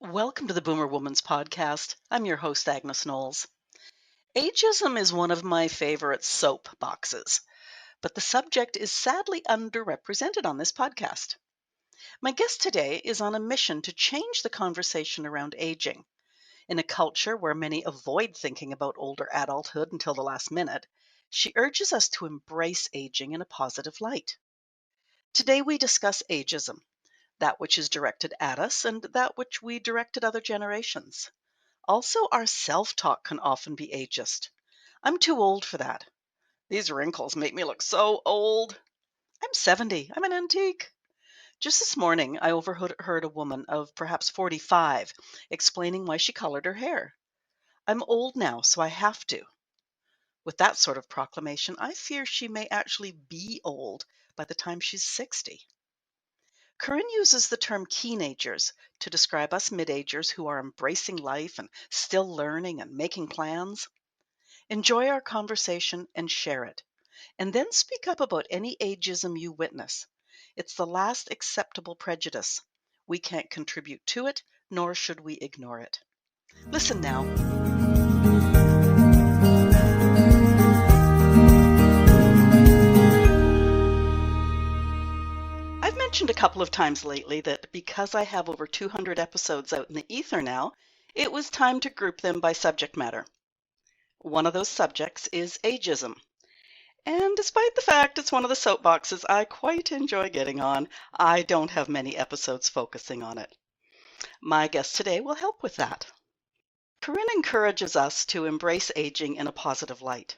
Welcome to the Boomer Woman's Podcast. I'm your host, Agnes Knowles. Ageism is one of my favorite soap boxes, but the subject is sadly underrepresented on this podcast. My guest today is on a mission to change the conversation around aging. In a culture where many avoid thinking about older adulthood until the last minute, she urges us to embrace aging in a positive light. Today we discuss ageism, that which is directed at us and that which we direct at other generations. Also, our self talk can often be ageist. I'm too old for that. These wrinkles make me look so old. I'm 70. I'm an antique. Just this morning, I overheard a woman of perhaps 45 explaining why she colored her hair. I'm old now, so I have to. With that sort of proclamation, I fear she may actually be old by the time she's 60. Corinne uses the term Keenagers to describe us mid-agers who are embracing life and still learning and making plans. Enjoy our conversation and share it. And then speak up about any ageism you witness. It's the last acceptable prejudice. We can't contribute to it, nor should we ignore it. Listen now. I've mentioned a couple of times lately that because I have over 200 episodes out in the ether now, it was time to group them by subject matter. One of those subjects is ageism. And despite the fact it's one of the soapboxes I quite enjoy getting on, I don't have many episodes focusing on it. My guest today will help with that. Corinne encourages us to embrace aging in a positive light.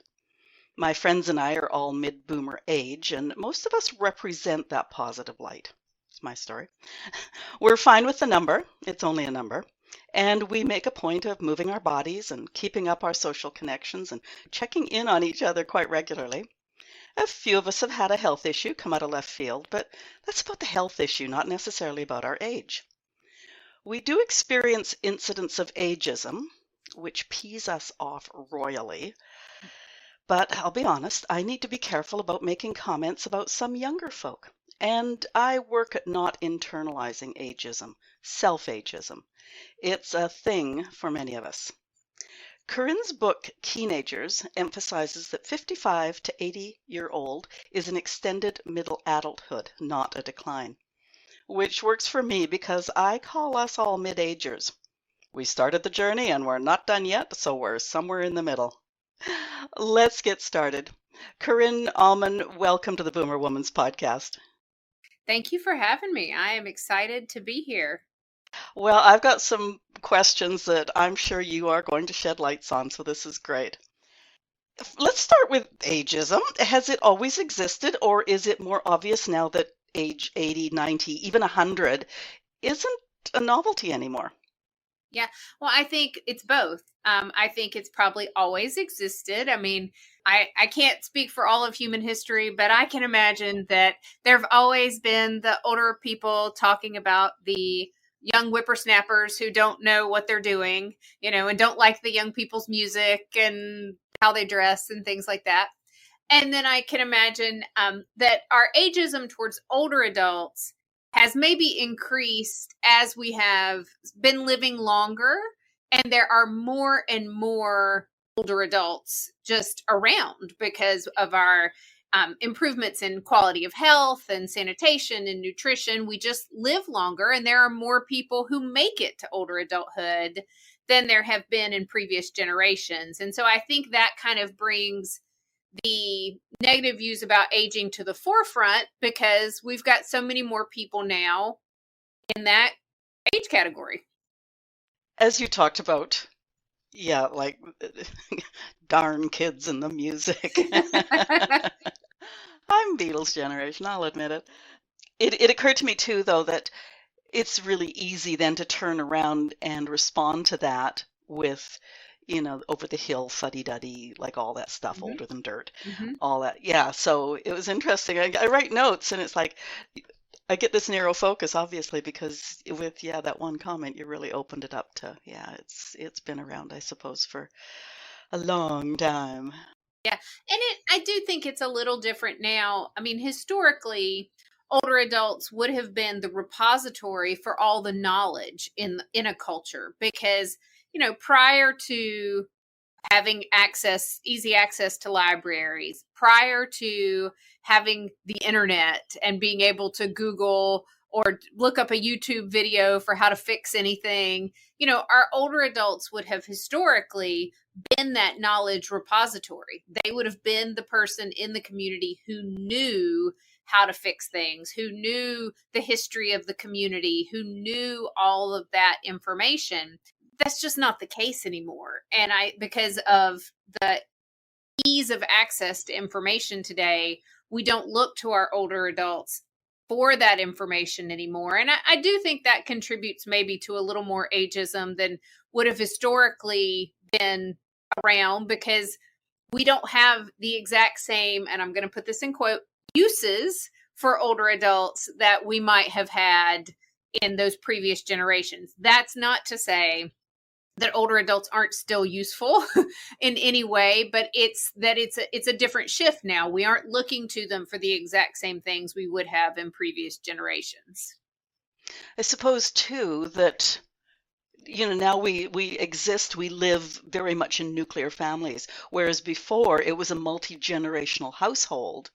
My friends and I are all mid-boomer age, and most of us represent that positive light. It's my story. We're fine with the number. It's only a number. And we make a point of moving our bodies and keeping up our social connections and checking in on each other quite regularly. A few of us have had a health issue come out of left field, but that's about the health issue, not necessarily about our age. We do experience incidents of ageism, which pees us off royally. But I'll be honest, I need to be careful about making comments about some younger folk. And I work at not internalizing ageism, self-ageism. It's a thing for many of us. Corinne's book, Keenagers, emphasizes that 55 to 80-year-old is an extended middle adulthood, not a decline, which works for me because I call us all mid-agers. We started the journey and we're not done yet, so we're somewhere in the middle. Let's get started. Corinne Auman, welcome to the Boomer Woman's Podcast. Thank you for having me. I am excited to be here. Well, I've got some questions that I'm sure you are going to shed lights on, so this is great. Let's start with ageism. Has it always existed, or is it more obvious now that age 80, 90, even 100 isn't a novelty anymore? Yeah, well, I think it's both. I think it's probably always existed. I mean, I can't speak for all of human history, but I can imagine that there have always been the older people talking about the young whippersnappers who don't know what they're doing, and don't like the young people's music and how they dress and things like that. And then I can imagine that our ageism towards older adults has maybe increased as we have been living longer, and there are more and more older adults just around because of our improvements in quality of health and sanitation and nutrition. We just live longer, and there are more people who make it to older adulthood than there have been in previous generations. And so I think that kind of brings the negative views about aging to the forefront because we've got so many more people now in that age category. As you talked about, yeah, like darn kids and the music. I'm Beatles generation, I'll admit it. It occurred to me too, though, that it's really easy then to turn around and respond to that with, over the hill, fuddy-duddy, like all that stuff, older than dirt, all that. Yeah, so it was interesting. I write notes, and it's like I get this narrow focus, obviously, because with, that one comment, you really opened it up to, it's been around, I suppose, for a long time. Yeah, and I do think it's a little different now. I mean, historically, older adults would have been the repository for all the knowledge in a culture, because, prior to having easy access to libraries, prior to having the internet and being able to Google or look up a YouTube video for how to fix anything, our older adults would have historically been that knowledge repository. They would have been the person in the community who knew how to fix things, who knew the history of the community, who knew all of that information. That's just not the case anymore. And because of the ease of access to information today, we don't look to our older adults for that information anymore. And I do think that contributes maybe to a little more ageism than would have historically been around, because we don't have the exact same, and I'm going to put this in quote, uses for older adults that we might have had in those previous generations. That's not to say that older adults aren't still useful in any way, but it's a different shift now. We aren't looking to them for the exact same things we would have in previous generations. I suppose too that now we live very much in nuclear families, whereas before it was a multi-generational household.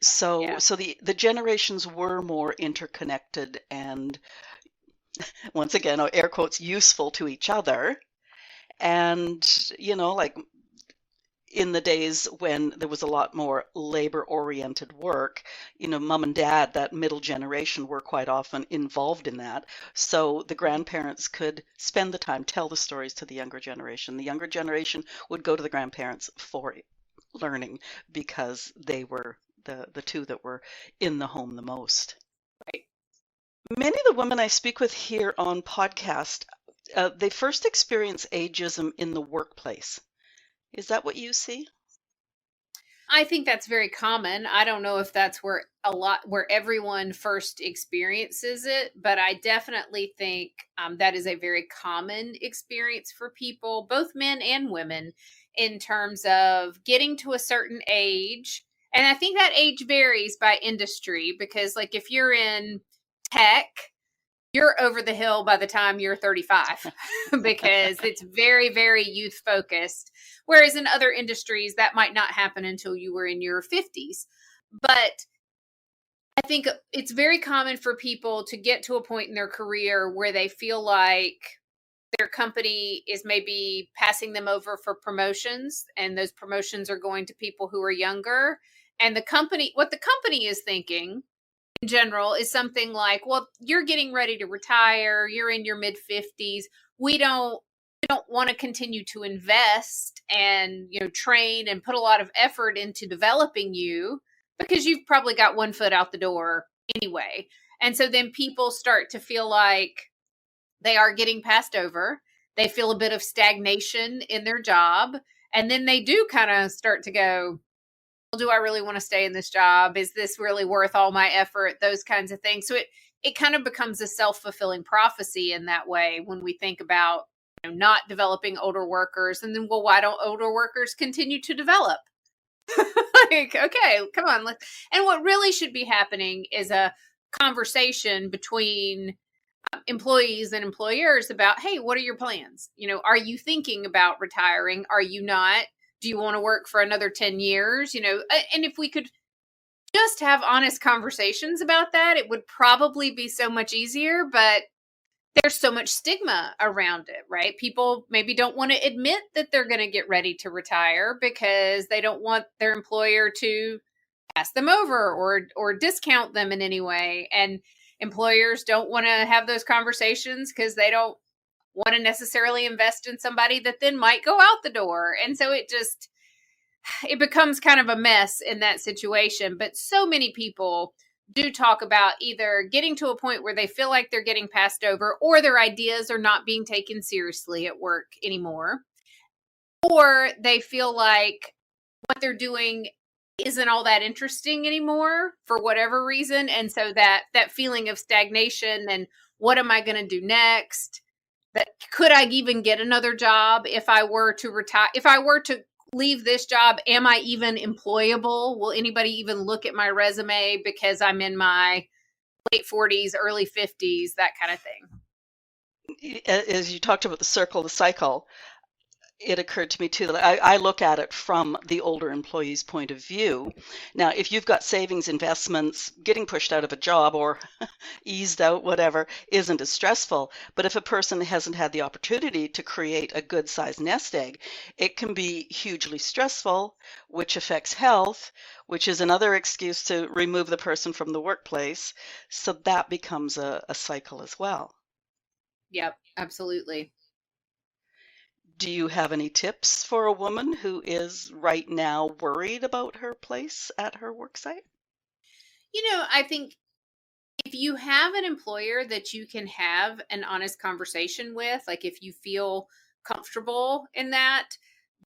So the generations were more interconnected and, once again, air quotes, useful to each other. And, like in the days when there was a lot more labor-oriented work, mom and dad, that middle generation, were quite often involved in that. So the grandparents could spend the time, tell the stories to the younger generation. The younger generation would go to the grandparents for learning because they were the two that were in the home the most. Right. Many of the women I speak with here on podcast, they first experience ageism in the workplace. Is that what you see? I think that's very common. I don't know if that's where everyone first experiences it, but I definitely think that is a very common experience for people, both men and women, in terms of getting to a certain age. And I think that age varies by industry, because like if you're in tech, you're over the hill by the time you're 35 because it's very, very youth focused. Whereas in other industries, that might not happen until you were in your 50s. But I think it's very common for people to get to a point in their career where they feel like their company is maybe passing them over for promotions, and those promotions are going to people who are younger. And what the company is thinking in general is something like, well, you're getting ready to retire, you're in your mid 50s, we don't want to continue to invest and train and put a lot of effort into developing you, because you've probably got one foot out the door anyway. And so then people start to feel like they are getting passed over. They feel a bit of stagnation in their job, and then they do kind of start to go, do I really want to stay in this job? Is this really worth all my effort? Those kinds of things. So it kind of becomes a self-fulfilling prophecy in that way when we think about not developing older workers. And then, well, why don't older workers continue to develop? Like, okay, come on. And what really should be happening is a conversation between employees and employers about, hey, what are your plans? Are you thinking about retiring? Are you not? Do you want to work for another 10 years? And if we could just have honest conversations about that, it would probably be so much easier. But there's so much stigma around it, right? People maybe don't want to admit that they're going to get ready to retire because they don't want their employer to pass them over or discount them in any way. And employers don't want to have those conversations because they don't want to necessarily invest in somebody that then might go out the door. And so it becomes kind of a mess in that situation. But so many people do talk about either getting to a point where they feel like they're getting passed over, or their ideas are not being taken seriously at work anymore, or they feel like what they're doing isn't all that interesting anymore for whatever reason. And so that feeling of stagnation and what am I going to do next? That could I even get another job if I were to retire, if I were to leave this job, am I even employable? Will anybody even look at my resume because I'm in my late 40s, early 50s, that kind of thing? As you talked about the cycle, it occurred to me too that I look at it from the older employee's point of view. Now, if you've got savings, investments, getting pushed out of a job or eased out, whatever, isn't as stressful. But if a person hasn't had the opportunity to create a good sized nest egg, it can be hugely stressful, which affects health, which is another excuse to remove the person from the workplace. So that becomes a cycle as well. Yep, absolutely. Do you have any tips for a woman who is right now worried about her place at her worksite? I think if you have an employer that you can have an honest conversation with, like if you feel comfortable in that,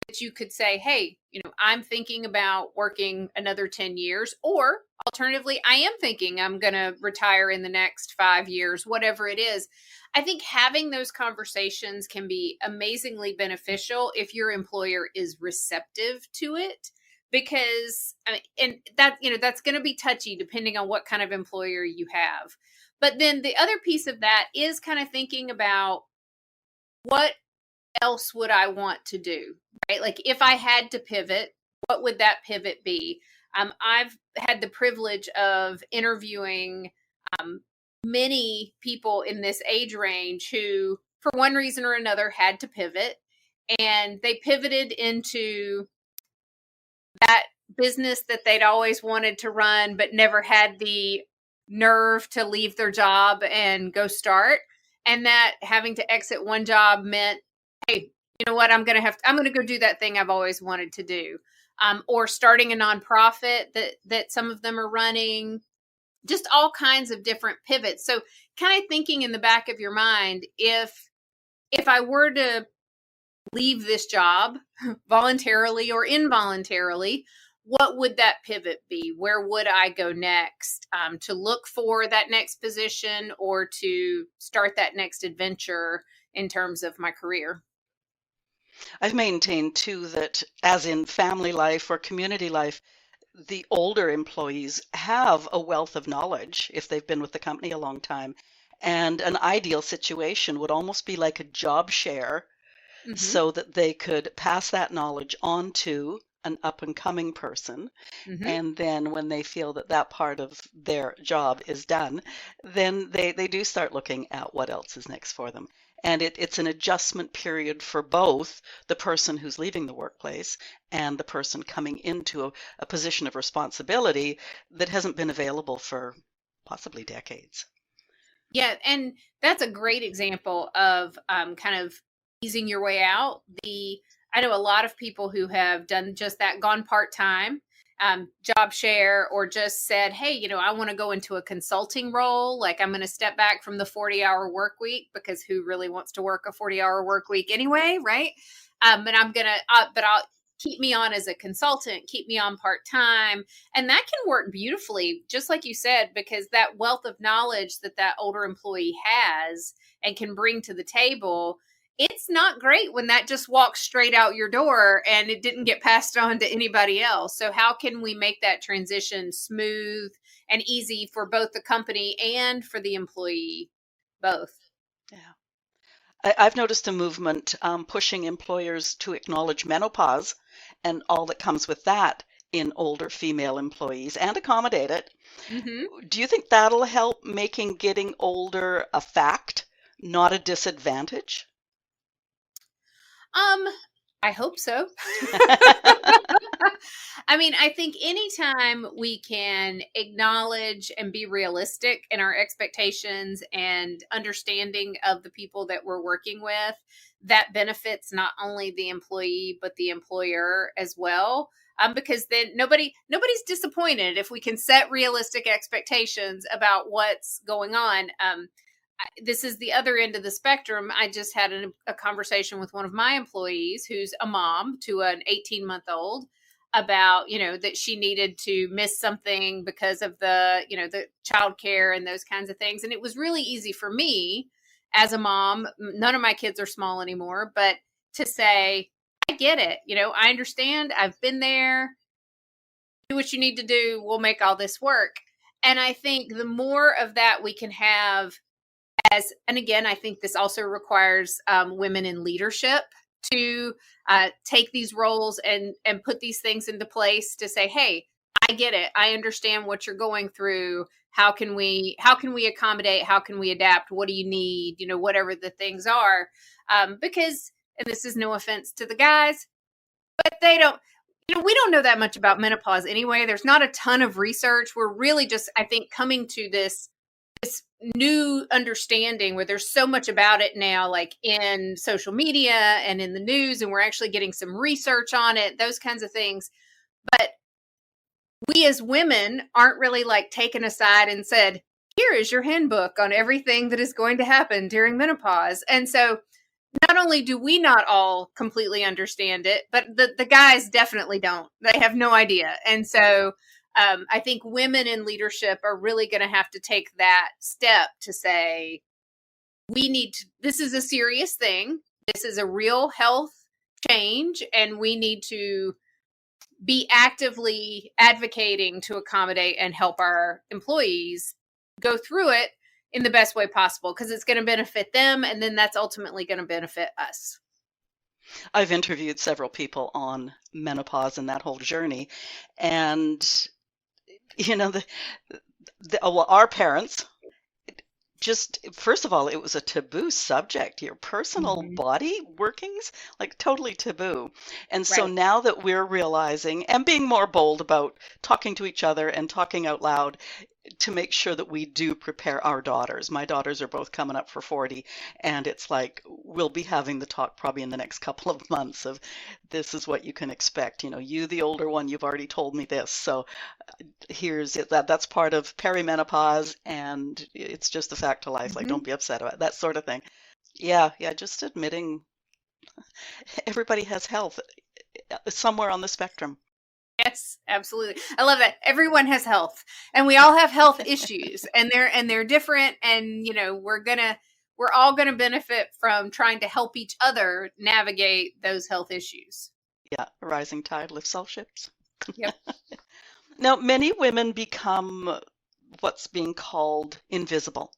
that you could say, hey, I'm thinking about working another 10 years, or alternatively, I am thinking I'm going to retire in the next 5 years, whatever it is. I think having those conversations can be amazingly beneficial if your employer is receptive to it. Because, and that, that's going to be touchy depending on what kind of employer you have. But then the other piece of that is kind of thinking about what else would I want to do, right? Like if I had to pivot, what would that pivot be? I've had the privilege of interviewing many people in this age range who, for one reason or another, had to pivot, and they pivoted into that business that they'd always wanted to run, but never had the nerve to leave their job and go start. And that having to exit one job meant, hey, you know what? I'm going to go do that thing I've always wanted to do. Or starting a nonprofit that some of them are running, just all kinds of different pivots. So kind of thinking in the back of your mind, if I were to leave this job voluntarily or involuntarily, what would that pivot be? Where would I go next, to look for that next position or to start that next adventure in terms of my career? I've maintained too that, as in family life or community life, the older employees have a wealth of knowledge if they've been with the company a long time. And an ideal situation would almost be like a job share Mm-hmm. so that they could pass that knowledge on to an up and coming person. Mm-hmm. And then when they feel that that part of their job is done, then they do start looking at what else is next for them. And it's an adjustment period for both the person who's leaving the workplace and the person coming into a position of responsibility that hasn't been available for possibly decades. Yeah, and that's a great example of kind of easing your way out. I know a lot of people who have done just that, gone part time, job share, or just said, "Hey, I want to go into a consulting role. Like I'm going to step back from the 40-hour work week because who really wants to work a 40-hour work week anyway, right? And I'm gonna, but I'll keep me on as a consultant, keep me on part time." And that can work beautifully, just like you said, because that wealth of knowledge that older employee has and can bring to the table, it's not great when that just walks straight out your door and it didn't get passed on to anybody else. So how can we make that transition smooth and easy for both the company and for the employee, both? Yeah. I've noticed a movement pushing employers to acknowledge menopause and all that comes with that in older female employees and accommodate it. Mm-hmm. Do you think that'll help making getting older a fact, not a disadvantage? Um, I hope so. I mean, I think anytime we can acknowledge and be realistic in our expectations and understanding of the people that we're working with, that benefits not only the employee but the employer as well. Because then nobody's disappointed if we can set realistic expectations about what's going on. This is the other end of the spectrum. I just had a conversation with one of my employees who's a mom to an 18-month-old about, that she needed to miss something because of the childcare and those kinds of things. And it was really easy for me as a mom. None of my kids are small anymore, but to say, I get it. I understand. I've been there. Do what you need to do. We'll make all this work. And I think the more of that we can have and again, I think this also requires women in leadership to take these roles and put these things into place to say, hey, I get it. I understand what you're going through. How can we accommodate? How can we adapt? What do you need? Whatever the things are. Because, and this is no offense to the guys, but they don't, we don't know that much about menopause anyway. There's not a ton of research. We're really just, I think, coming to this new understanding where there's so much about it now, like in social media and in the news, and we're actually getting some research on it, those kinds of things. But we as women aren't really like taken aside and said, here is your handbook on everything that is going to happen during menopause. And so not only do we not all completely understand it, but the guys definitely don't. They have no idea. And so I think women in leadership are really going to have to take that step to say, this is a serious thing. This is a real health change, and we need to be actively advocating to accommodate and help our employees go through it in the best way possible, because it's going to benefit them, and then that's ultimately going to benefit us. I've interviewed several people on menopause and that whole journey, and our parents, just, first of all, it was a taboo subject. Your personal body workings, like totally taboo. And so now that we're realizing and being more bold about talking to each other and talking out loud to make sure that we do prepare our daughters. My daughters are both coming up for 40, and it's like we'll be having the talk probably in the next couple of months of this is what you can expect. You, the older one, you've already told me this. So here's it. That's part of perimenopause, and it's just a fact of life. Like, don't be upset about it, that sort of thing. Yeah, just admitting everybody has health somewhere on the spectrum. Yes, absolutely. I love that. Everyone has health, and we all have health issues, and they're different. And we're all gonna benefit from trying to help each other navigate those health issues. Yeah, a rising tide lifts all ships. Yep. Now, many women become what's being called invisible.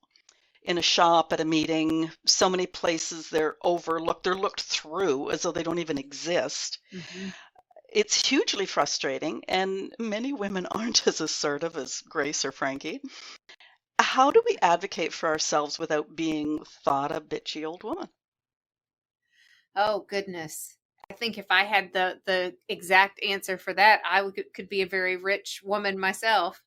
In a shop, at a meeting, so many places they're overlooked. They're looked through as though they don't even exist. It's hugely frustrating, and many women aren't as assertive as Grace or Frankie. How do we advocate for ourselves without being thought a bitchy old woman? Oh, goodness. I think if I had the exact answer for that, I could be a very rich woman myself.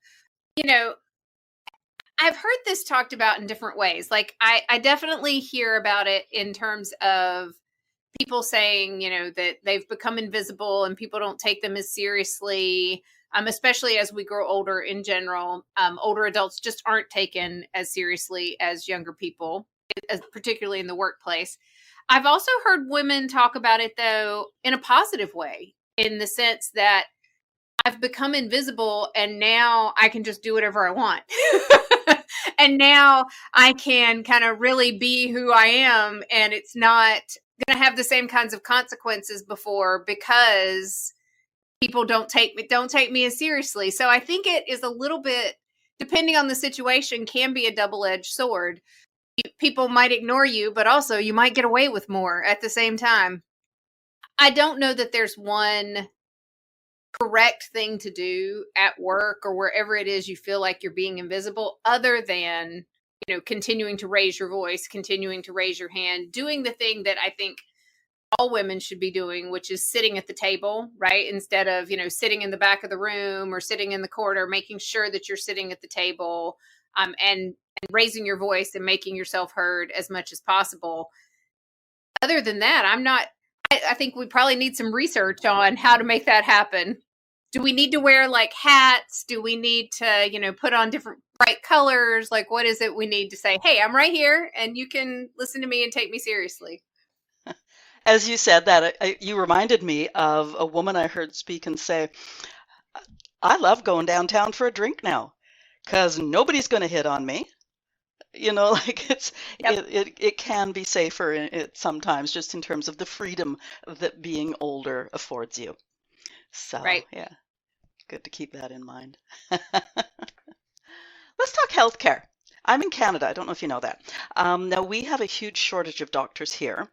I've heard this talked about in different ways. Like, I definitely hear about it in terms of people saying, that they've become invisible and people don't take them as seriously, especially as we grow older in general. Older adults just aren't taken as seriously as younger people, particularly in the workplace. I've also heard women talk about it, though, in a positive way, in the sense that I've become invisible and now I can just do whatever I want. And now I can kind of really be who I am, and it's not going to have the same kinds of consequences before, because people don't take me as seriously. So I think it is a little bit, depending on the situation, can be a double-edged sword. People might ignore you, but also you might get away with more at the same time. I don't know that there's one correct thing to do at work or wherever it is you feel like you're being invisible, other than, continuing to raise your voice, continuing to raise your hand, doing the thing that I think all women should be doing, which is sitting at the table, right? Instead of, sitting in the back of the room or sitting in the corner, making sure that you're sitting at the table, and raising your voice and making yourself heard as much as possible. Other than that, I think we probably need some research on how to make that happen. Do we need to wear like hats? Do we need to, put on different bright colors? Like, what is it we need to say? Hey, I'm right here and you can listen to me and take me seriously. As you said that, you reminded me of a woman I heard speak and say, I love going downtown for a drink now because nobody's going to hit on me. Like Yep. it can be safer sometimes just in terms of the freedom that being older affords you. So, Right. yeah, good to keep that in mind. Let's talk healthcare. I'm in Canada. I don't know if you know that. Now, we have a huge shortage of doctors here.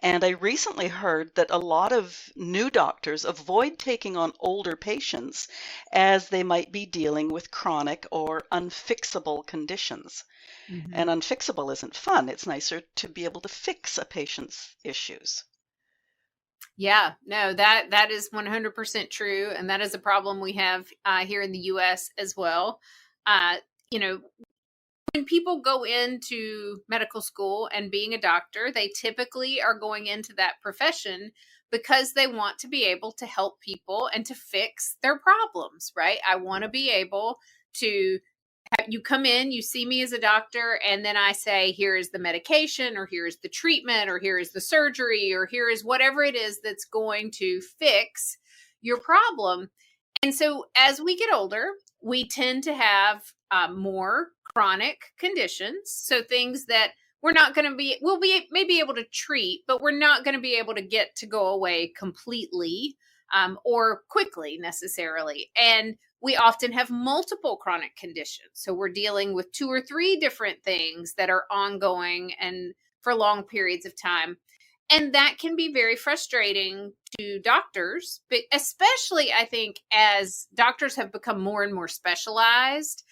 And I recently heard that a lot of new doctors avoid taking on older patients as they might be dealing with chronic or unfixable conditions. Hmm. And unfixable isn't fun. It's nicer to be able to fix a patient's issues. Yeah, no, that is 100% true, and that is a problem we have here in the U.S. as well. Uh, you know, when people go into medical school and being a doctor, they typically are going into that profession because they want to be able to help people and to fix their problems, right? I want to be able to you come in, you see me as a doctor, and then I say, here is the medication, or here is the treatment, or here is the surgery, or here is whatever it is that's going to fix your problem. And so as we get older, we tend to have more chronic conditions. So things that we'll be maybe able to treat, but we're not going to be able to get to go away completely or quickly necessarily. And we often have multiple chronic conditions. So we're dealing with two or three different things that are ongoing and for long periods of time. And that can be very frustrating to doctors, but especially I think as doctors have become more and more specialized.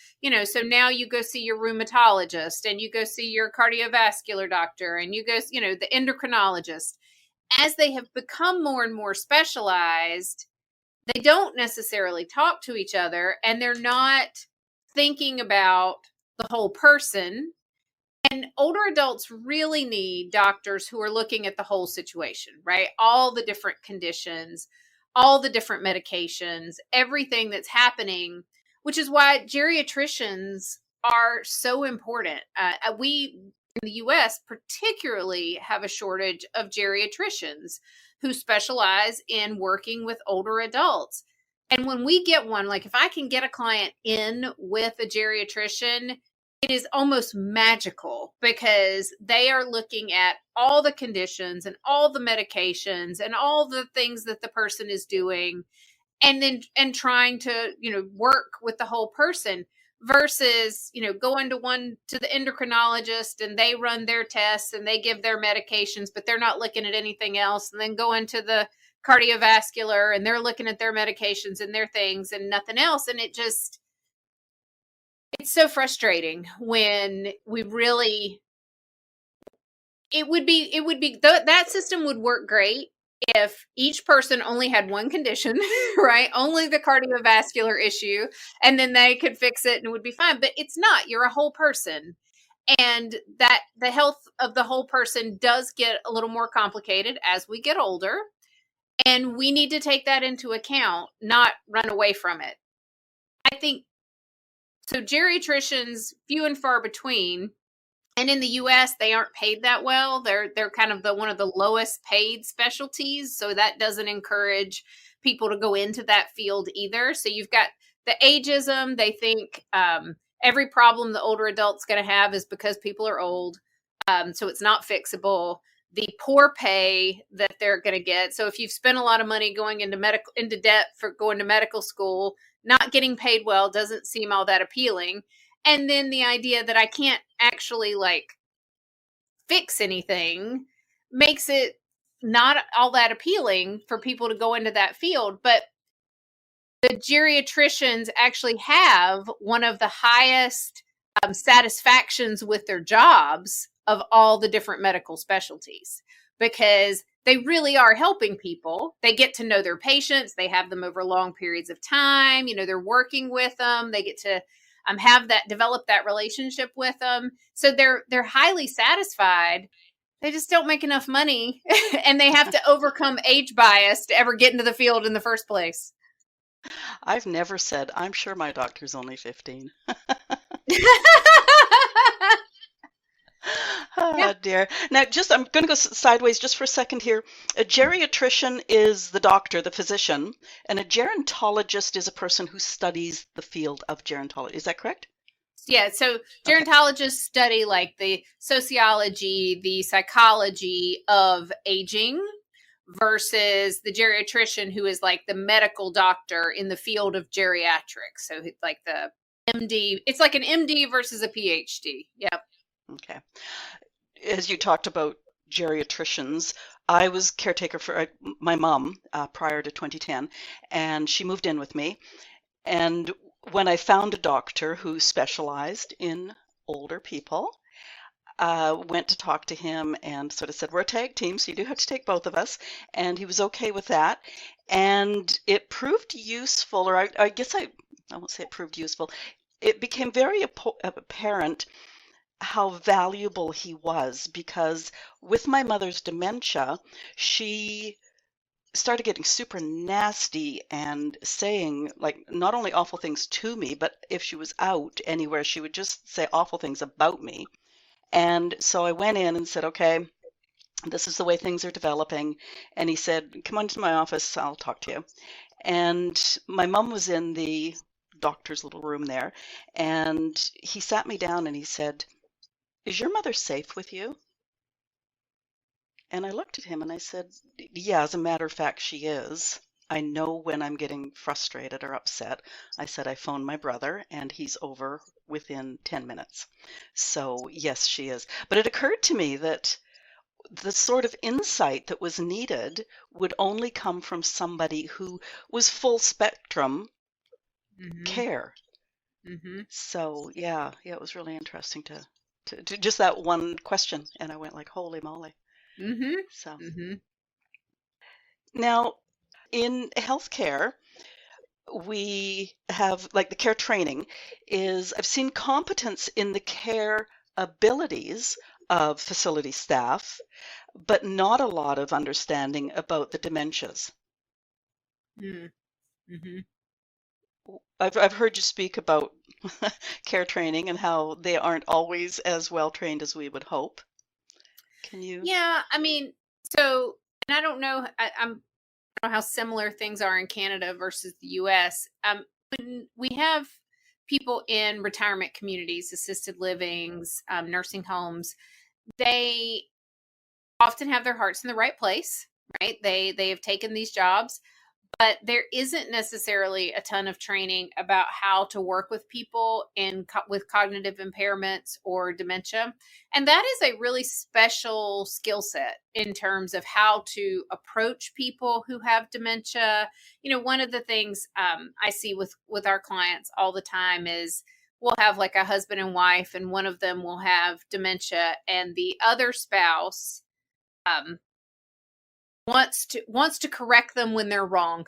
So now you go see your rheumatologist and you go see your cardiovascular doctor and you go, the endocrinologist. As they have become more and more specialized, they don't necessarily talk to each other and they're not thinking about the whole person. And older adults really need doctors who are looking at the whole situation, right? All the different conditions, all the different medications, everything that's happening, which is why geriatricians are so important. We in the US particularly have a shortage of geriatricians who specialize in working with older adults. And when we get one, like if I can get a client in with a geriatrician, it is almost magical because they are looking at all the conditions and all the medications and all the things that the person is doing and trying to work with the whole person versus going to the endocrinologist and they run their tests and they give their medications but they're not looking at anything else, and then going to the cardiovascular and they're looking at their medications and their things and nothing else. And it's so frustrating when we really that system would work great if each person only had one condition, right? Only the cardiovascular issue, and then they could fix it and it would be fine. But it's not. You're a whole person. And that the health of the whole person does get a little more complicated as we get older. And we need to take that into account, not run away from it. I think so. Geriatricians, few and far between. And in the US, they aren't paid that well. They're kind of one of the lowest paid specialties, so that doesn't encourage people to go into that field either. So you've got the ageism. They think every problem the older adult's going to have is because people are old, so it's not fixable. The poor pay that they're going to get. So if you've spent a lot of money going into debt for going to medical school, not getting paid well doesn't seem all that appealing. And then the idea that I can't actually fix anything makes it not all that appealing for people to go into that field. But the geriatricians actually have one of the highest satisfactions with their jobs of all the different medical specialties because they really are helping people. They get to know their patients. They have them over long periods of time. They're working with them. They get to develop that relationship with them. So they're highly satisfied. They just don't make enough money and they have to overcome age bias to ever get into the field in the first place. I've never said, I'm sure my doctor's only 15. Yeah. Oh, dear. Now, I'm going to go sideways just for a second here. A geriatrician is the doctor, the physician, and a gerontologist is a person who studies the field of gerontology. Is that correct? Yeah, so Okay. gerontologists study like the sociology, the psychology of aging versus the geriatrician who is like the medical doctor in the field of geriatrics. So like the MD, it's like an MD versus a PhD. Yep. Okay. As you talked about geriatricians, I was caretaker for my mom prior to 2010, and she moved in with me. And when I found a doctor who specialized in older people, went to talk to him and sort of said, we're a tag team, so you do have to take both of us. And he was okay with that. And it proved useful, or I guess I won't say it proved useful. It became very apparent how valuable he was because with my mother's dementia, she started getting super nasty and saying like not only awful things to me, but if she was out anywhere, she would just say awful things about me. And so I went in and said, okay, this is the way things are developing. And he said, come on to my office, I'll talk to you. And my mom was in the doctor's little room there. And he sat me down and he said, is your mother safe with you? And I looked at him and I said, yeah, as a matter of fact, she is. I know when I'm getting frustrated or upset. I said, I phoned my brother and he's over within 10 minutes. So, yes, she is. But it occurred to me that the sort of insight that was needed would only come from somebody who was full spectrum Mm-hmm. care. Mm-hmm. So, yeah, it was really interesting to just that one question. And I went like, holy moly. Mm-hmm. So Mm-hmm. now in healthcare, we have like the care training is I've seen competence in the care abilities of facility staff, but not a lot of understanding about the dementias. Mm-hmm. I've heard you speak about care training and how they aren't always as well trained as we would hope. Can you? Yeah, I mean, so, and I don't know, I don't know how similar things are in Canada versus the US. When we have people in retirement communities, assisted livings, nursing homes, they often have their hearts in the right place, right? They have taken these jobs, but there isn't necessarily a ton of training about how to work with people with cognitive impairments or dementia. And that is a really special skill set in terms of how to approach people who have dementia. You know, one of the things I see with our clients all the time is we'll have like a husband and wife, and one of them will have dementia, and the other spouse um, wants to correct them when they're wrong.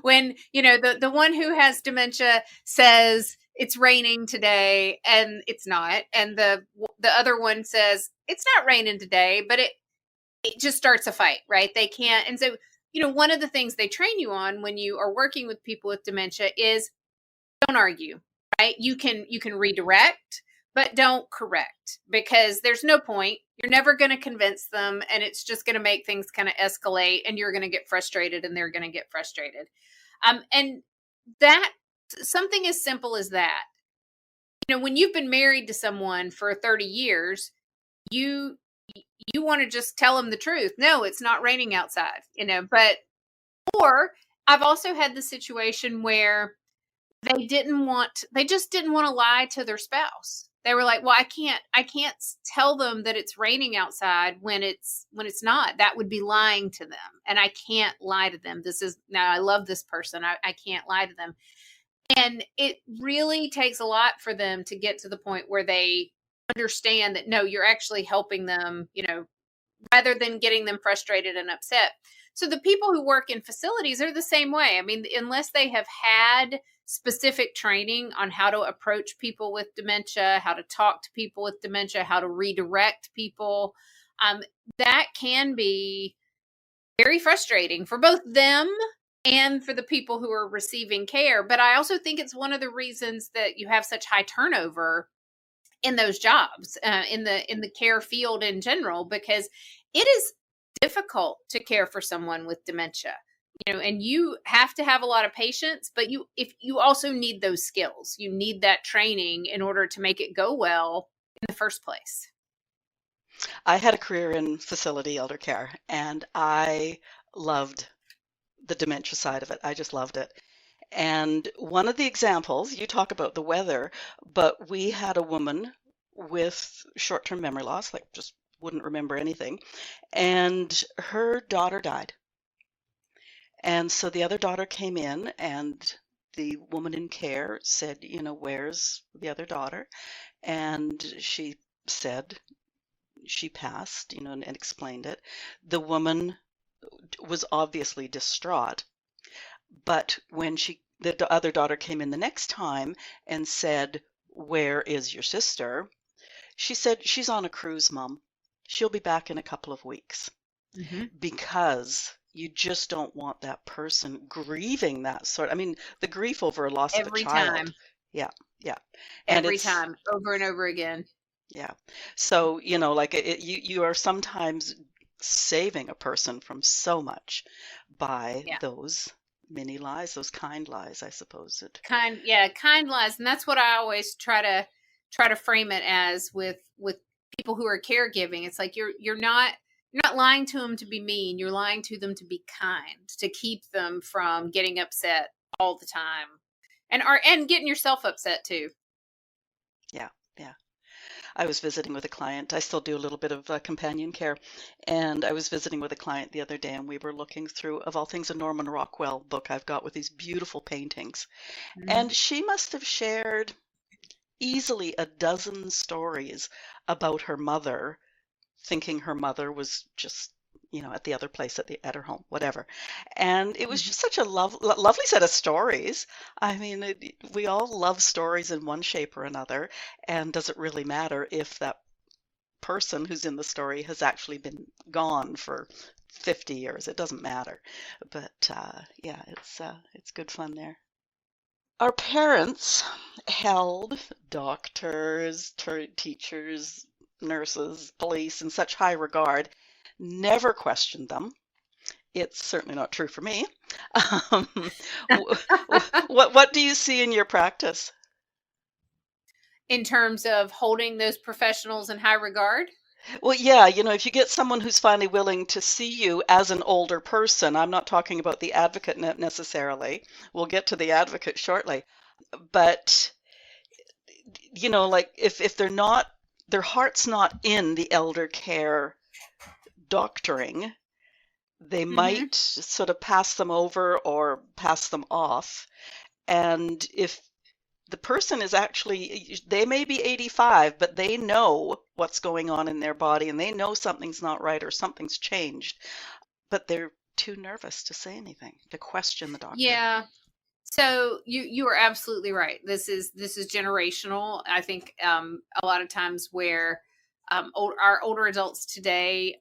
When, you know, the one who has dementia says it's raining today and it's not, and the other one says it's not raining today, but it just starts a fight, right? They can't. And so, you know, one of the things they train you on when you are working with people with dementia is don't argue, right? You can redirect, but don't correct, because there's no point. You're never going to convince them, and it's just going to make things kind of escalate, and you're going to get frustrated and they're going to get frustrated. And that, something as simple as that, you know, when you've been married to someone for 30 years, you you want to just tell them the truth. No, it's not raining outside, you know. But or I've also had the situation where they just didn't want to lie to their spouse. They were like, well, I can't tell them that it's raining outside when it's not. That would be lying to them, and I can't lie to them. This is, now I love this person, I can't lie to them. And it really takes a lot for them to get to the point where they understand that no, you're actually helping them, you know, rather than getting them frustrated and upset. So the people who work in facilities are the same way. I mean, unless they have had specific training on how to approach people with dementia, how to talk to people with dementia, how to redirect people, um, that can be very frustrating for both them and for the people who are receiving care. But I also think it's one of the reasons that you have such high turnover in those jobs, in the care field in general, because it is difficult to care for someone with dementia. And you have to have a lot of patience, but you also need those skills. You need that training in order to make it go well in the first place. I had a career in facility elder care, and I loved the dementia side of it. I just loved it. And one of the examples, you talk about the weather, but we had a woman with short-term memory loss, like just wouldn't remember anything, and her daughter died. And so the other daughter came in, and the woman in care said, where's the other daughter? And she said she passed, and explained it. The woman was obviously distraught. But when the other daughter came in the next time and said, "Where is your sister?" She said, "She's on a cruise, Mom. She'll be back in a couple of weeks." Mm-hmm. Because you just don't want that person grieving that sort. I mean, the grief over a loss of a Every child. time. Yeah, yeah. And Every it's, time, over and over again. yeah. So, like you are sometimes saving a person from so much by Yeah. those mini lies, those kind lies, I suppose it. Kind lies. And that's what I always try to frame it as with people who are caregiving. It's like you're not lying to them to be mean. You're lying to them to be kind, to keep them from getting upset all the time. And getting yourself upset too. Yeah, yeah. I was visiting with a client. I still do a little bit of companion care. And I was visiting with a client the other day, and we were looking through, of all things, a Norman Rockwell book I've got with these beautiful paintings. Mm-hmm. And she must have shared easily a dozen stories about her mother, thinking her mother was just at the other place at her home, whatever. And it was just such a lovely set of stories. I mean, we all love stories in one shape or another. And does it really matter if that person who's in the story has actually been gone for 50 years? It doesn't matter. But yeah, it's good fun there. Our parents held doctors, teachers, nurses, police in such high regard, never questioned them. It's certainly not true for me. Um, what do you see in your practice? In terms of holding those professionals in high regard. Well, yeah, if you get someone who's finally willing to see you as an older person, I'm not talking about the advocate necessarily. We'll get to the advocate shortly. But, like if they're not, their heart's not in the elder care doctoring, they Mm-hmm. might sort of pass them over or pass them off. And if the person is actually, they may be 85, but they know what's going on in their body and they know something's not right or something's changed, but they're too nervous to say anything, to question the doctor. Yeah. So you are absolutely right. This is generational. I think a lot of times where our older adults today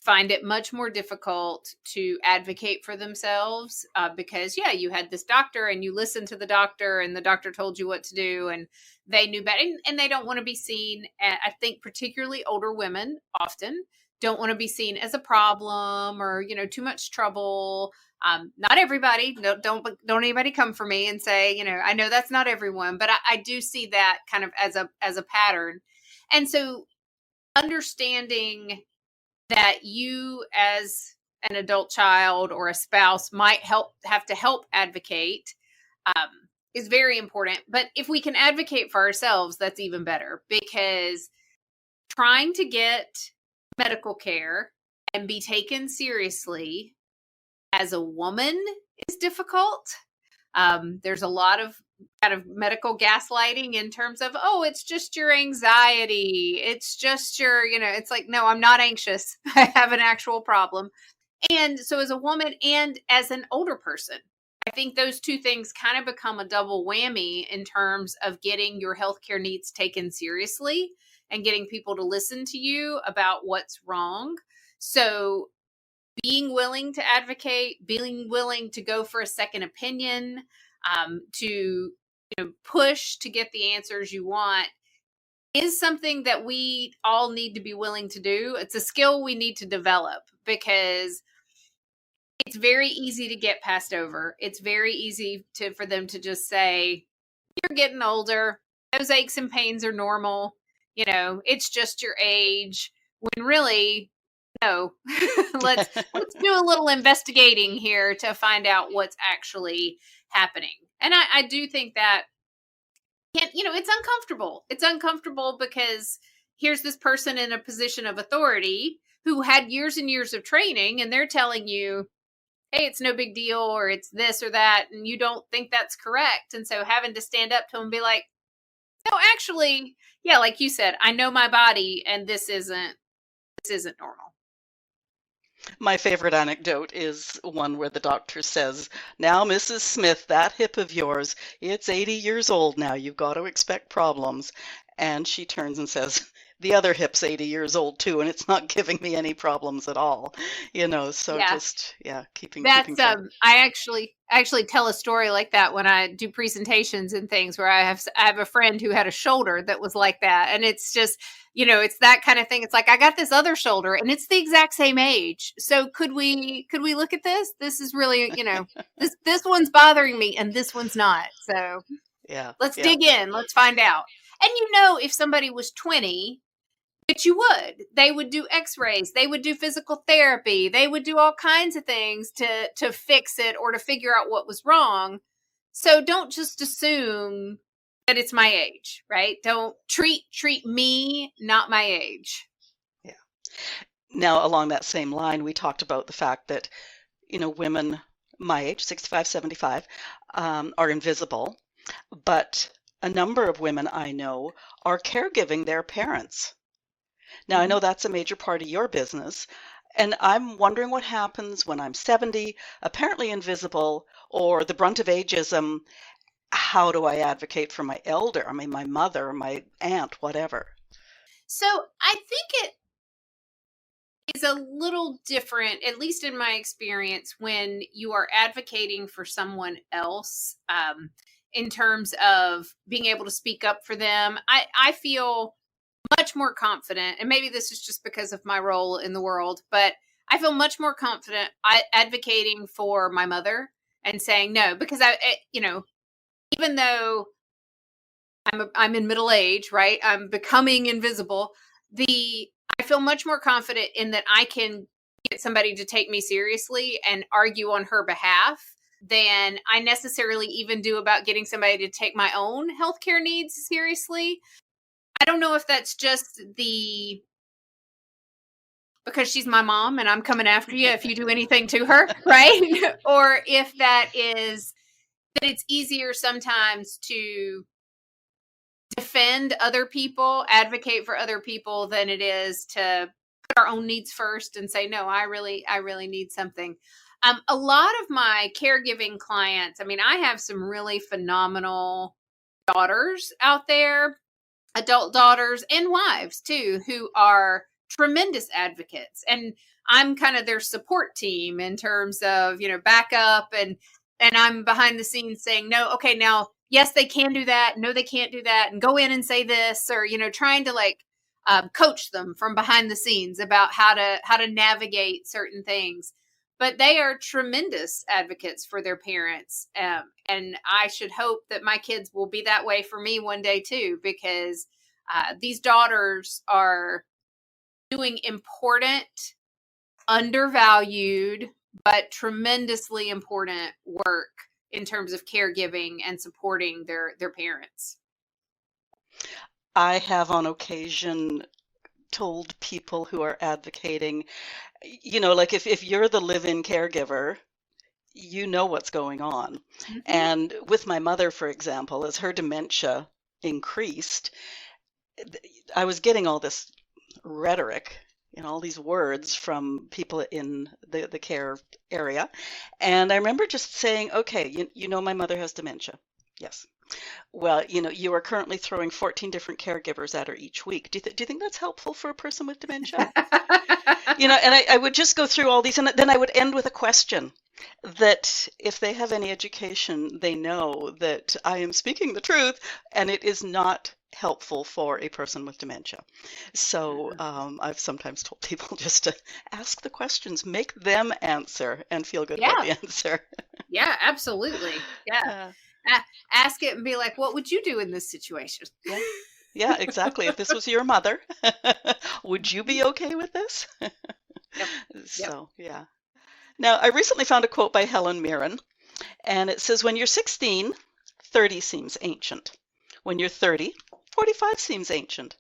find it much more difficult to advocate for themselves because you had this doctor and you listened to the doctor and the doctor told you what to do and they knew better, and they don't want to be seen. I think particularly older women often don't want to be seen as a problem or too much trouble. Not everybody. No, don't anybody come for me and say, I know that's not everyone, but I do see that kind of as a pattern. And so understanding that you as an adult child or a spouse might have to help advocate um, is very important. But if we can advocate for ourselves, that's even better, because trying to get medical care and be taken seriously as a woman is difficult. There's a lot of kind of medical gaslighting in terms of, oh, it's just your anxiety. It's just it's like, no, I'm not anxious. I have an actual problem. And so as a woman and as an older person, I think those two things kind of become a double whammy in terms of getting your healthcare needs taken seriously and getting people to listen to you about what's wrong. So being willing to advocate, being willing to go for a second opinion, to push to get the answers you want is something that we all need to be willing to do. It's a skill we need to develop because it's very easy to get passed over. It's very easy for them to just say, you're getting older. Those aches and pains are normal. It's just your age. When really, no. let's do a little investigating here to find out what's actually happening. And I do think that it's uncomfortable. It's uncomfortable because here's this person in a position of authority who had years and years of training, and they're telling you, hey, it's no big deal, or it's this or that, and you don't think that's correct. And so having to stand up to them and be like, no, actually, yeah, like you said, I know my body, and this isn't normal. My favorite anecdote is one where the doctor says, now, Mrs. Smith, that hip of yours, it's 80 years old now. You've got to expect problems. And she turns and says, the other hip's 80 years old too, and it's not giving me any problems at all. So Yeah. just, keeping That's track. I actually tell a story like that when I do presentations and things, where I have a friend who had a shoulder that was like that, and it's just, it's that kind of thing. It's like, I got this other shoulder and it's the exact same age. So could we look at this? This is really, this one's bothering me and this one's not. So let's dig in. Let's find out. And if somebody was 20, but they would do x-rays, they would do physical therapy, they would do all kinds of things to fix it or to figure out what was wrong. So don't just assume that it's my age, right? Don't treat me, not my age. Yeah. Now, along that same line, we talked about the fact that, women my age, 65, 75, are invisible, but a number of women I know are caregiving their parents. Now, I know that's a major part of your business, and I'm wondering what happens when I'm 70, apparently invisible, or the brunt of ageism. How do I advocate for my elder? I mean, my mother, my aunt, whatever. So I think it is a little different, at least in my experience, when you are advocating for someone else, in terms of being able to speak up for them. I feel much more confident, and maybe this is just because of my role in the world, but I feel much more confident advocating for my mother and saying no, because even though I'm in middle age, right? I'm becoming invisible. I feel much more confident in that I can get somebody to take me seriously and argue on her behalf than I necessarily even do about getting somebody to take my own healthcare needs seriously. I don't know if that's just because she's my mom and I'm coming after you if you do anything to her, right? Or if that is that it's easier sometimes to defend other people, advocate for other people, than it is to put our own needs first and say, no, I really need something. A lot of my caregiving clients, I mean, I have some really phenomenal daughters out there, adult daughters and wives too, who are tremendous advocates. And I'm kind of their support team in terms of, backup, and I'm behind the scenes saying, no, okay, now, yes, they can do that. No, they can't do that. And go in and say this, or, trying to coach them from behind the scenes about how to navigate certain things. But they are tremendous advocates for their parents. And I should hope that my kids will be that way for me one day too, because these daughters are doing important, undervalued, but tremendously important work in terms of caregiving and supporting their parents. I have on occasion told people who are advocating, like if you're the live-in caregiver, you know what's going on. Mm-hmm. And with my mother, for example, as her dementia increased, I was getting all this rhetoric, all these words from people in the care area. And I remember just saying, okay, my mother has dementia. Yes. Well, you are currently throwing 14 different caregivers at her each week. Do you think that's helpful for a person with dementia? And I would just go through all these, and then I would end with a question that if they have any education, they know that I am speaking the truth, and it is not helpful for a person with dementia. So Mhm. I've sometimes told people just to ask the questions, make them answer, and feel good about Yeah. the answer. Yeah, absolutely. Yeah. Uh, Ask it and be like, what would you do in this situation? yeah, yeah, exactly. If this was your mother, would you Mhm. be okay with this? Yep. Yep. So, yeah. Now, I recently found a quote by Helen Mirren, and it says, when you're 16, 30 seems ancient. When you're 30, 45 seems ancient.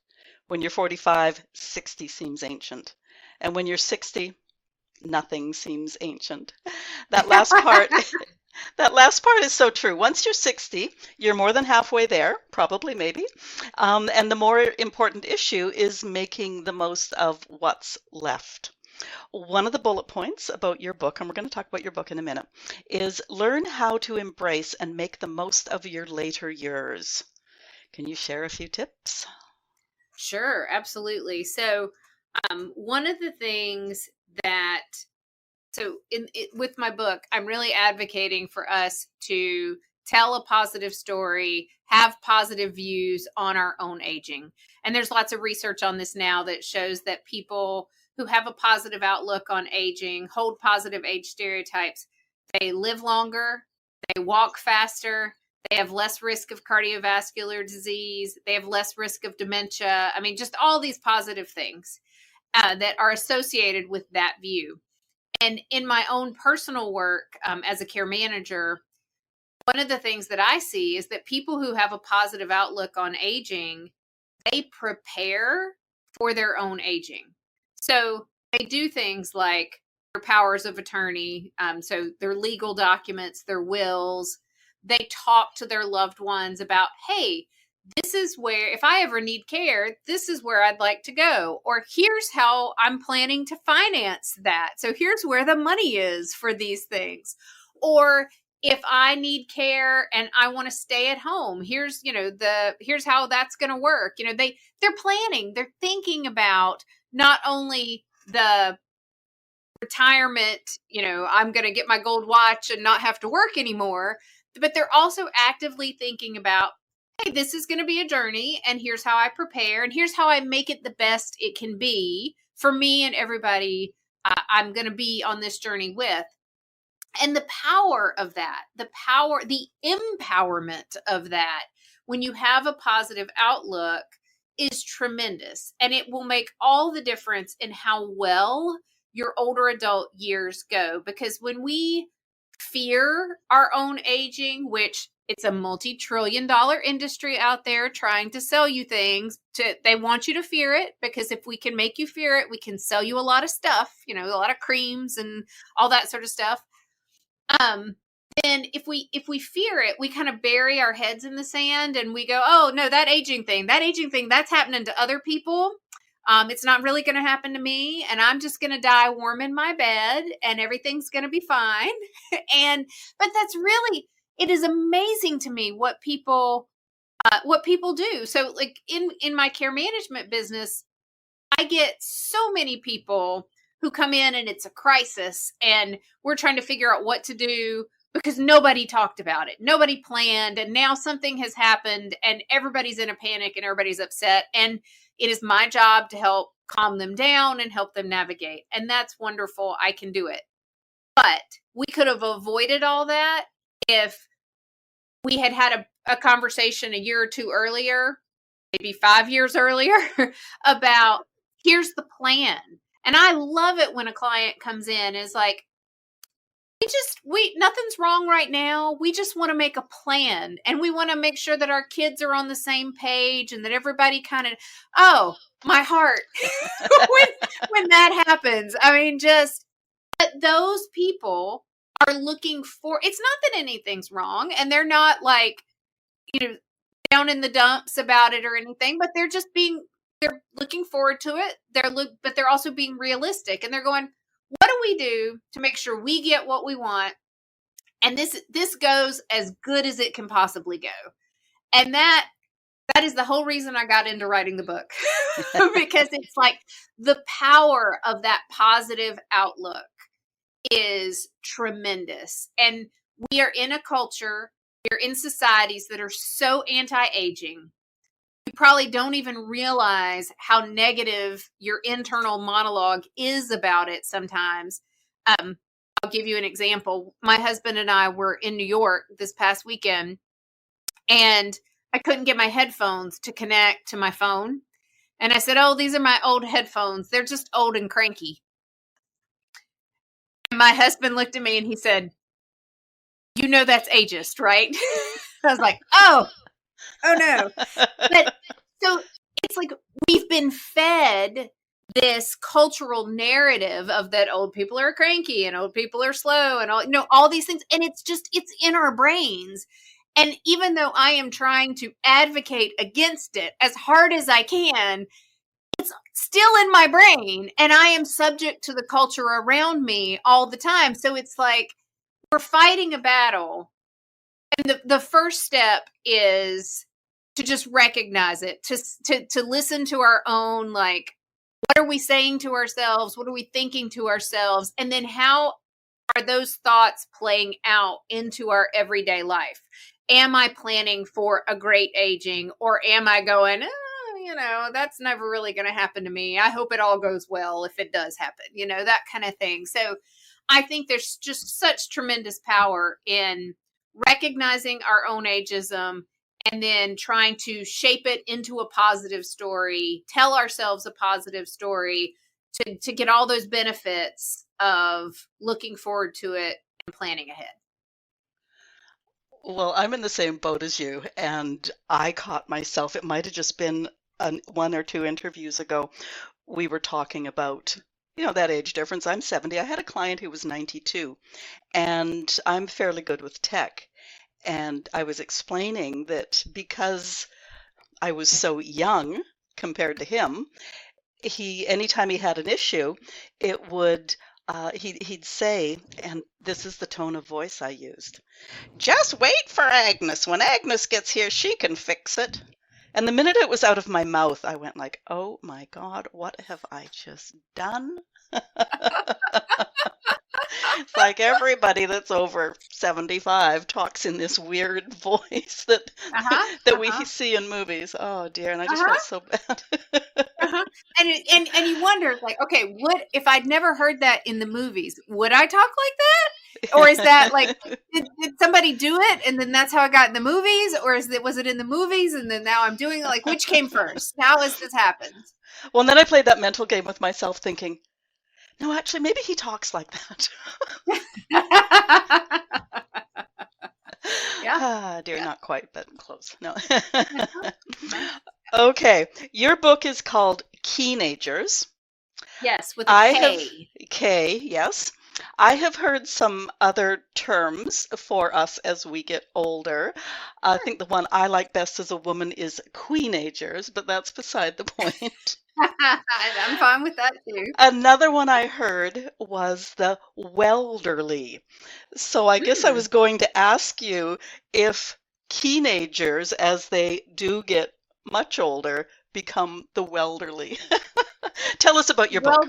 When you're 45, 60 seems ancient. And when you're 60, nothing seems ancient. That last part, that last part is so true. Once you're 60, you're more than halfway there, probably, maybe. And the more important issue is making the most of what's left. One of the bullet points about your book, and we're going to talk about your book in a minute, is learn how to embrace and make the most of your later years. Can you share a few tips? Sure, absolutely. So, one of the things that with my book, I'm really advocating for us to tell a positive story, have positive views on our own aging. And there's lots of research on this now that shows that people who have a positive outlook on aging, hold positive age stereotypes, they live longer, they walk faster, they have less risk of cardiovascular disease, they have less risk of dementia. I mean, just all these positive things that are associated with that view. And in my own personal work as a care manager, one of the things that I see is that people who have a positive outlook on aging, they prepare for their own aging. So they do things like their powers of attorney, so their legal documents, their wills. They talk to their loved ones about, hey, this is where, if I ever need care, this is where I'd like to go. Or here's how I'm planning to finance that. So here's where the money is for these things. Or if I need care and I want to stay at home, here's how that's going to work. They're planning, they're thinking about not only the retirement, I'm going to get my gold watch and not have to work anymore, but they're also actively thinking about, hey, this is going to be a journey and here's how I prepare and here's how I make it the best it can be for me and everybody I'm going to be on this journey with. And the power of that, the empowerment of that, when you have a positive outlook, is tremendous. And it will make all the difference in how well your older adult years go. Because when we fear our own aging, which it's a multi-trillion-dollar industry out there trying to sell you things, they want you to fear it, because if we can make you fear it, we can sell you a lot of stuff, a lot of creams and all that sort of stuff. um then if we fear it, we kind of bury our heads in the sand and we go, oh no, that aging thing that's happening to other people. It's not really going to happen to me, and I'm just going to die warm in my bed and everything's going to be fine. and but that's really, it is amazing to me what people do. So like in my care management business, I get so many people who come in and it's a crisis and we're trying to figure out what to do because nobody talked about it. Nobody planned, and now something has happened and everybody's in a panic and everybody's upset, and it is my job to help calm them down and help them navigate. And that's wonderful. I can do it. But we could have avoided all that if we had had a conversation a year or two earlier, maybe 5 years earlier, about here's the plan. And I love it when a client comes in and is like, we nothing's wrong right now. We just want to make a plan and we want to make sure that our kids are on the same page and that everybody kind of, oh, my heart when that happens. I mean, just those people are looking for, it's not that anything's wrong and they're not like, you know, down in the dumps about it or anything, but they're looking forward to it. But they're also being realistic, and they're going, what do we do to make sure we get what we want? And this goes as good as it can possibly go. And that is the whole reason I got into writing the book, because it's like the power of that positive outlook is tremendous. And we are in a culture, we're in societies that are so anti-aging. We probably don't even realize how negative your internal monologue is about it sometimes. I'll give you an example. My husband and I were in New York this past weekend, and I couldn't get my headphones to connect to my phone. And I said, "Oh, these are my old headphones. They're just old and cranky." And my husband looked at me and he said, "You know that's ageist, right?" I was like, "Oh no." But so it's like we've been fed this cultural narrative of that old people are cranky and old people are slow and all these things. And it's in our brains. And even though I am trying to advocate against it as hard as I can, it's still in my brain and I am subject to the culture around me all the time. So it's like we're fighting a battle. And the first step is to just recognize it, to listen to our own, like, what are we saying to ourselves? What are we thinking to ourselves? And then how are those thoughts playing out into our everyday life? Am I planning for a great aging, or am I going, that's never really going to happen to me. I hope it all goes well if it does happen, that kind of thing. So I think there's just such tremendous power in recognizing our own ageism and then trying to shape it into a positive story, tell ourselves a positive story to get all those benefits of looking forward to it and planning ahead. Well, I'm in the same boat as you, and I caught myself. It might have just been one or two interviews ago. We were talking about, that age difference. I'm 70. I had a client who was 92, and I'm fairly good with tech. And I was explaining that because I was so young compared to him, anytime he had an issue, it would, he'd say, and this is the tone of voice I used, "Just wait for Agnes. When Agnes gets here, she can fix it." And the minute it was out of my mouth, I went like, "Oh my God, what have I just done?" It's like everybody that's over 75 talks in this weird voice that we see in movies. Oh dear, and I just felt so bad. And you wonder, like, okay, what if I'd never heard that in the movies? Would I talk like that? Or is that like, did somebody do it and then that's how I got in the movies? Or was it in the movies and then now I'm doing it? Like, which came first? How has this happened? Well, and then I played that mental game with myself thinking, no, actually, maybe he talks like that. Yeah. Dear, not quite, but close. No. Okay. Your book is called Keenagers. Yes, with a K. K, yes. I have heard some other terms for us as we get older. I think the one I like best as a woman is Queenagers, but that's beside the point. I'm fine with that too. Another one I heard was the Wellderly. So I guess I was going to ask you if Keenagers, as they do get much older, become the Wellderly. Tell us about your book.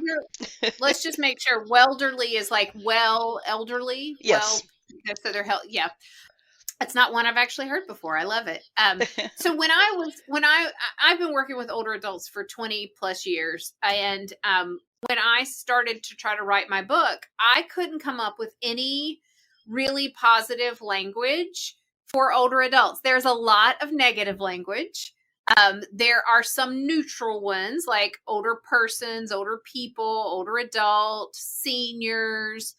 Let's just make sure Wellderly is like elderly. Yes. Well, so they're healthy. Yeah. It's not one I've actually heard before. I love it. So I've been working with older adults for 20 plus years. And when I started to try to write my book, I couldn't come up with any really positive language for older adults. There's a lot of negative language. There are some neutral ones like older persons, older people, older adults, seniors.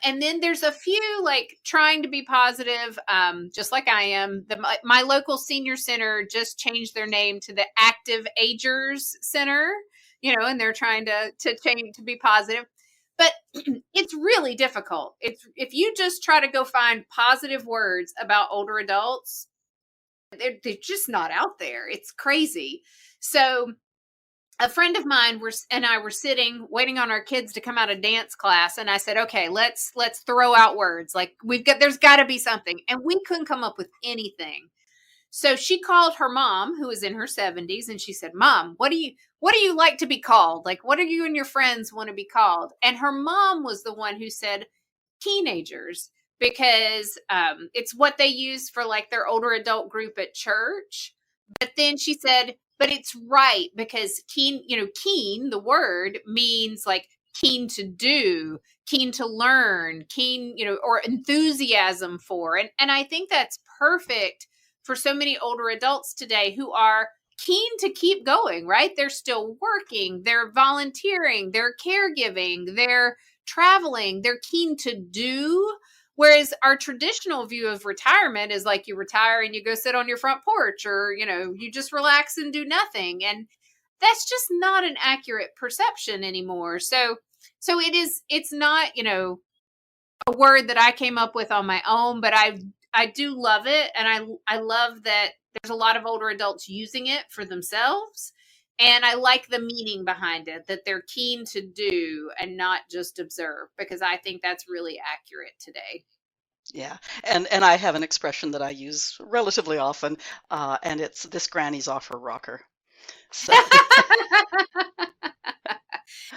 And then there's a few like trying to be positive, just like I am. My local senior center just changed their name to the Active Agers Center, and they're trying to change to be positive. But it's really difficult. If you just try to go find positive words about older adults, they're just not out there. It's crazy. So a friend of mine and I were sitting waiting on our kids to come out of dance class, and I said, "Okay, let's throw out words. Like there's got to be something." And we couldn't come up with anything. So she called her mom, who is in her 70s, and she said, "Mom, what do you like to be called? Like, what do you and your friends want to be called?" And her mom was the one who said Keenagers, because it's what they use for like their older adult group at church. But then she said, but it's right because keen, keen, the word means like keen to do, keen to learn, keen, or enthusiasm for. And I think that's perfect for so many older adults today who are keen to keep going, right? They're still working, they're volunteering, they're caregiving, they're traveling, they're keen to do. Whereas our traditional view of retirement is like you retire and you go sit on your front porch, or, you just relax and do nothing. And that's just not an accurate perception anymore. So it's not, a word that I came up with on my own, but I do love it. And I love that there's a lot of older adults using it for themselves. And I like the meaning behind it, that they're keen to do and not just observe, because I think that's really accurate today. Yeah, and I have an expression that I use relatively often, and it's this granny's off her rocker. So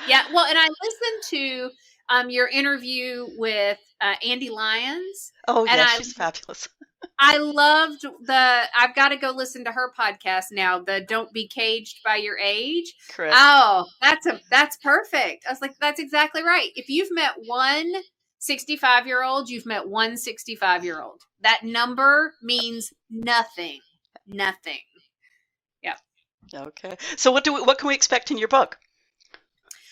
Yeah, well, and I listened to your interview with Andy Lyons, oh and yeah, she's fabulous. I loved I've got to go listen to her podcast now, the Don't Be Caged by Your Age. Correct. Oh, that's perfect. I was like, that's exactly right. If you've met one 65-year-old, you've met one 65-year-old. That number means nothing. Nothing. Yeah. Okay. So what can we expect in your book?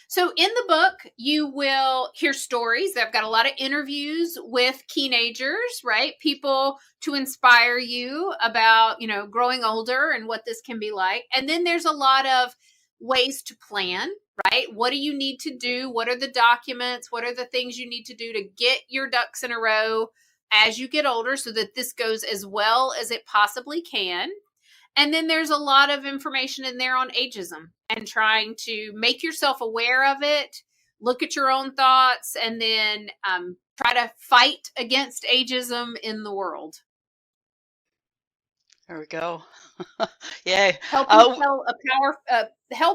So in the book, you will hear stories. I've got a lot of interviews with Keenagers, right? People to inspire you about, growing older and what this can be like. And then there's a lot of ways to plan, right? What do you need to do? What are the documents? What are the things you need to do to get your ducks in a row as you get older so that this goes as well as it possibly can? And then there's a lot of information in there on ageism and trying to make yourself aware of it, look at your own thoughts, and then try to fight against ageism in the world. There we go. Yay. Help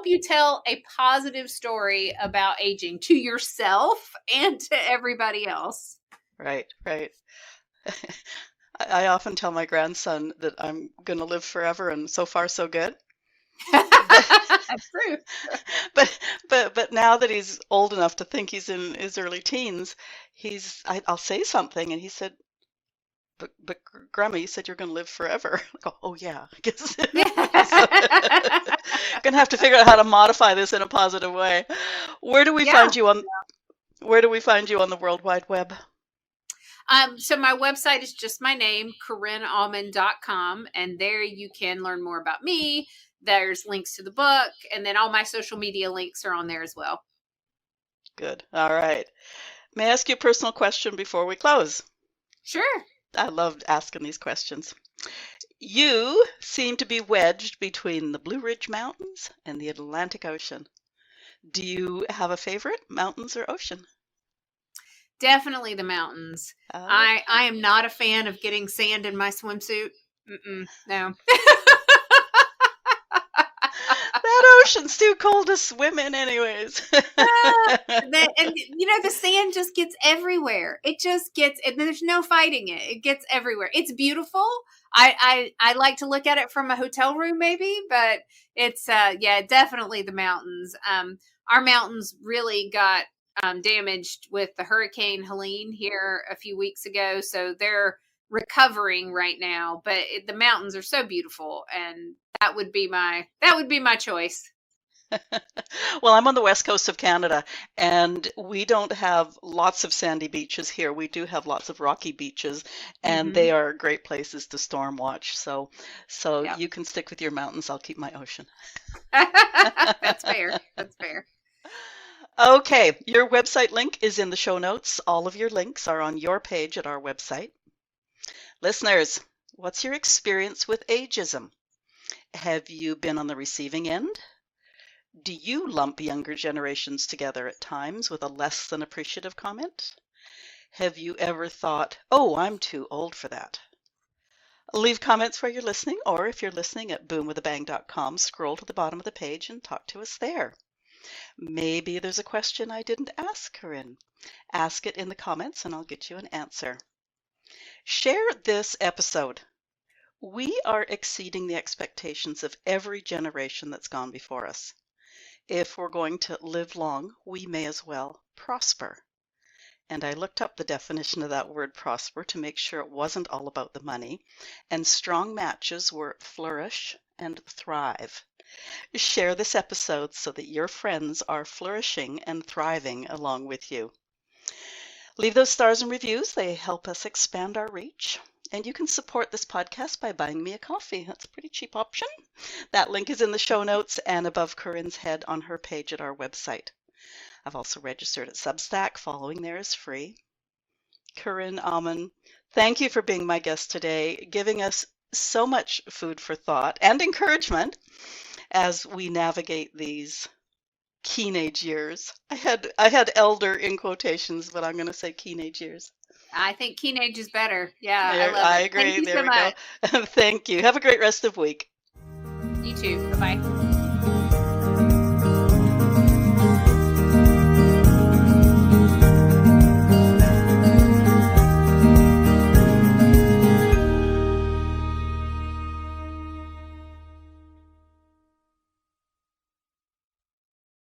you tell a positive story about aging to yourself and to everybody else. Right. I often tell my grandson that I'm going to live forever, and so far so good. That's true. But now that he's old enough to think he's in his early teens, I'll say something, and he said, "But Grandma, you said you're going to live forever." I go, "Oh yeah, I guess." Gonna have to figure out how to modify this in a positive way. Where do we find you on the World Wide Web? So my website is just my name, CorinneAuman.com, and there you can learn more about me. There's links to the book, and then all my social media links are on there as well. Good. All right. May I ask you a personal question before we close? Sure. I loved asking these questions. You seem to be wedged between the Blue Ridge Mountains and the Atlantic Ocean. Do you have a favorite, mountains or ocean? Definitely the mountains. I am not a fan of getting sand in my swimsuit. No. That ocean's too cold to swim in anyways. And the sand just gets everywhere. It just gets, and there's no fighting it. It gets everywhere. It's beautiful. I like to look at it from a hotel room maybe, but it's, definitely the mountains. Our mountains really got damaged with the Hurricane Helene here a few weeks ago. So they're recovering right now, but the mountains are so beautiful, and that would be my choice. Well, I'm on the west coast of Canada, and we don't have lots of sandy beaches here. We do have lots of rocky beaches, and they are great places to storm watch. So you can stick with your mountains. I'll keep my ocean. That's fair. That's fair. Okay, your website link is in the show notes. All of your links are on your page at our website. Listeners, what's your experience with ageism? Have you been on the receiving end? Do you lump younger generations together at times with a less than appreciative comment? Have you ever thought, "Oh, I'm too old for that"? Leave comments where you're listening, or if you're listening at boomwithabang.com, scroll to the bottom of the page and talk to us there. Maybe there's a question I didn't ask, Corinne. Ask it in the comments and I'll get you an answer. Share this episode. We are exceeding the expectations of every generation that's gone before us. If we're going to live long, we may as well prosper. And I looked up the definition of that word prosper to make sure it wasn't all about the money. And strong matches were flourish and thrive. Share this episode so that your friends are flourishing and thriving along with you. Leave those stars and reviews. They help us expand our reach. And you can support this podcast by buying me a coffee. That's a pretty cheap option. That link is in the show notes and above Corinne's head on her page at our website. I've also registered at Substack. Following there is free. Corinne Auman, thank you for being my guest today, giving us so much food for thought and encouragement as we navigate these teenage years. I had elder in quotations, but I'm going to say teenage years. I think teenage is better. Yeah, There, I love it. I agree. Thank you There so we much. go. Thank you. Have a great rest of the week. You too. Bye-bye.